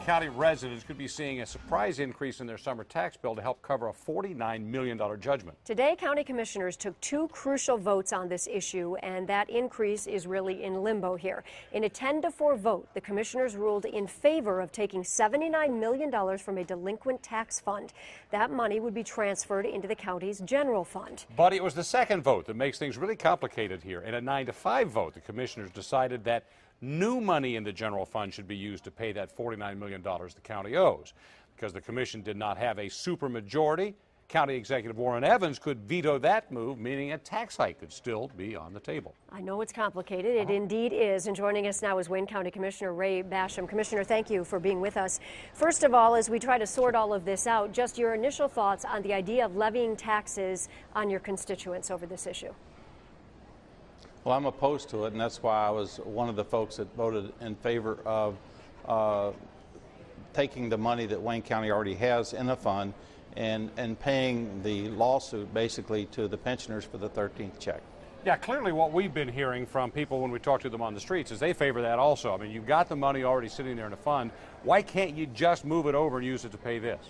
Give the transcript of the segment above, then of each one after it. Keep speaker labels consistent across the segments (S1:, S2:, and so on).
S1: County residents could be seeing a surprise increase in their summer tax bill to help cover a $49 million judgment.
S2: Today, county commissioners took two crucial votes on this issue, and that increase is really in limbo here. In a 10-4 vote, the commissioners ruled in favor of taking $79 million from a delinquent tax fund. That money would be transferred into the county's general fund.
S1: But it was the second vote that makes things really complicated here. In a 9-5 vote, the commissioners decided that new money in the general fund should be used to pay that $49 million the county owes. Because the commission did not have a supermajority, County Executive Warren Evans could veto that move, meaning a tax hike could still be on the table.
S2: I know it's complicated. It indeed is. And joining us now is Wayne County Commissioner Ray Basham. Commissioner, thank you for being with us. First of all, as we try to sort all of this out, just your initial thoughts on the idea of levying taxes on your constituents over this issue.
S3: Well, I'm opposed to it, and that's why I was one of the folks that voted in favor of taking the money that Wayne County already has in a fund and paying the lawsuit basically to the pensioners for the 13th check.
S1: Yeah, clearly what we've been hearing from people when we talk to them on the streets is they favor that also. I mean, you've got the money already sitting there in a fund. Why can't you just move it over and use it to pay this?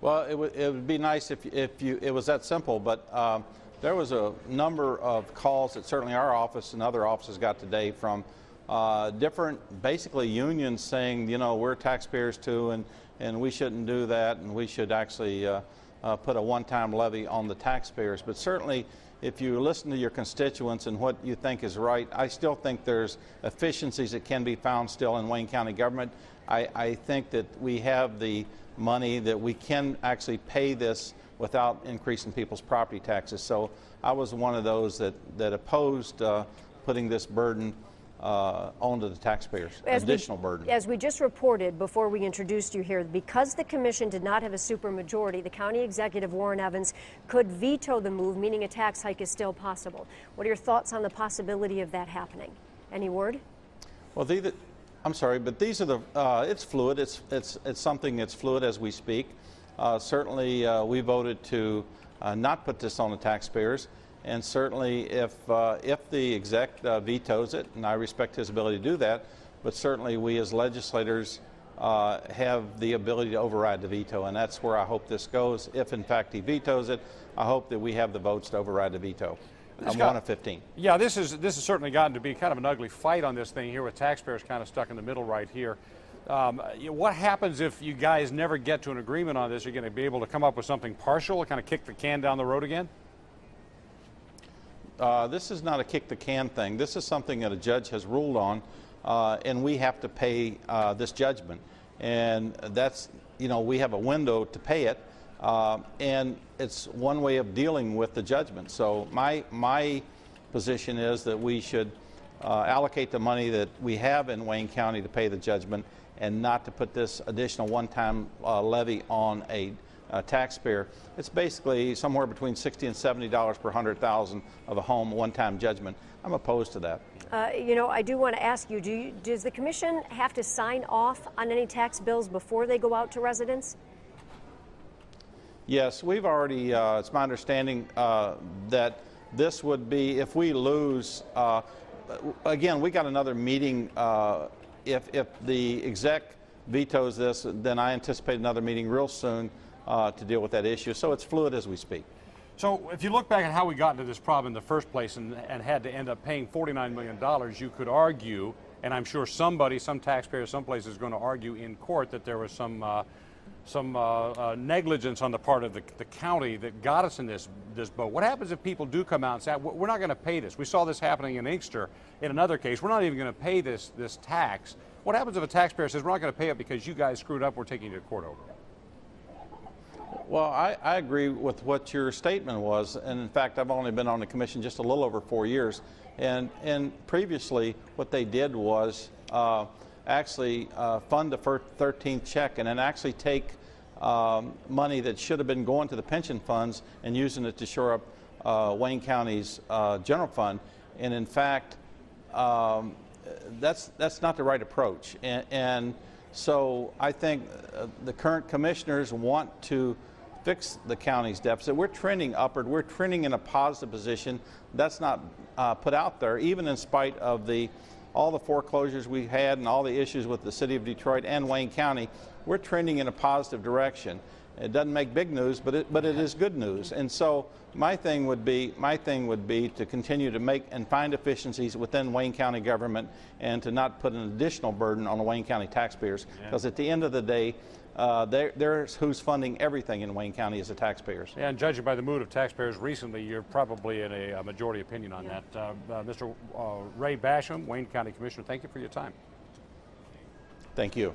S3: Well, it would be nice if it was that simple, but there was a number of calls that certainly our office and other offices got today from different, basically unions saying, you know, we're taxpayers too, and we shouldn't do that, and we should actually put a one-time levy on the taxpayers. But certainly, if you listen to your constituents and what you think is right, I still think there's efficiencies that can be found still in Wayne County government. I think that we have the money that we can actually pay this without increasing people's property taxes. So I was one of those that opposed putting this burden onto the taxpayers, additional burden.
S2: As we just reported before we introduced you here, because the commission did not have a supermajority, the county executive, Warren Evans, could veto the move, meaning a tax hike is still possible. What are your thoughts on the possibility of that happening? Any word?
S3: Well, I'm sorry, but these are the, it's fluid. It's something that's fluid as we speak. Certainly, we voted to not put this on the taxpayers. And certainly, if the exec vetoes it, and I respect his ability to do that, but certainly we as legislators have the ability to override the veto, and that's where I hope this goes. If in fact he vetoes it, I hope that we have the votes to override the veto. I'm 1 of 15. Yeah,
S1: this has certainly gotten to be kind of an ugly fight on this thing here, with taxpayers kind of stuck in the middle right here. What happens if you guys never get to an agreement on this? Are you going to be able to come up with something partial, kind of kick the can down the road again?
S3: This is not a kick the can thing. This is something that a judge has ruled on, and we have to pay this judgment. And that's, you know, we have a window to pay it, and it's one way of dealing with the judgment. So my position is that we should allocate the money that we have in Wayne County to pay the judgment, and not to put this additional one-time levy on a taxpayer. It's basically somewhere between $60 and $70 per 100,000 of a home one-time judgment. I'm opposed to that.
S2: You know, I do want to ask you, does the commission have to sign off on any tax bills before they go out to residents?
S3: Yes, we've already, it's my understanding that this would be, if we lose, again, we got another meeting. If the exec vetoes this, then I anticipate another meeting real soon to deal with that issue. So it's fluid as we speak.
S1: So if you look back at how we got into this problem in the first place and had to end up paying $49 million, you could argue, and I'm sure some taxpayer someplace is going to argue in court, that there was some negligence on the part of the county that got us in this boat. What happens if people do come out and say, we're not going to pay this? We saw this happening in Inkster in another case. We're not even going to pay this tax. What happens if a taxpayer says, we're not going to pay it because you guys screwed up, we're taking you to court over it?
S3: Well, I agree with what your statement was, and in fact, I've only been on the commission just a little over 4 years, and previously what they did was actually fund the 13th check and then actually take money that should have been going to the pension funds and using it to shore up Wayne County's general fund. And in fact, that's not the right approach. And so I think the current commissioners want to fix the county's deficit. We're trending upward. We're trending in a positive position. That's not put out there, even in spite of the all the foreclosures we had and all the issues with the city of Detroit and Wayne County, we're trending in a positive direction. It doesn't make big news, but it is good news. And so my thing would be to continue to make and find efficiencies within Wayne County government and to not put an additional burden on the Wayne County taxpayers. Because at the end of the day, there's who's funding everything in Wayne County is the taxpayers.
S1: Yeah, and judging by the mood of taxpayers recently, you're probably in a majority opinion on that. Mr. Ray Basham, Wayne County Commissioner, thank you for your time.
S3: Thank you.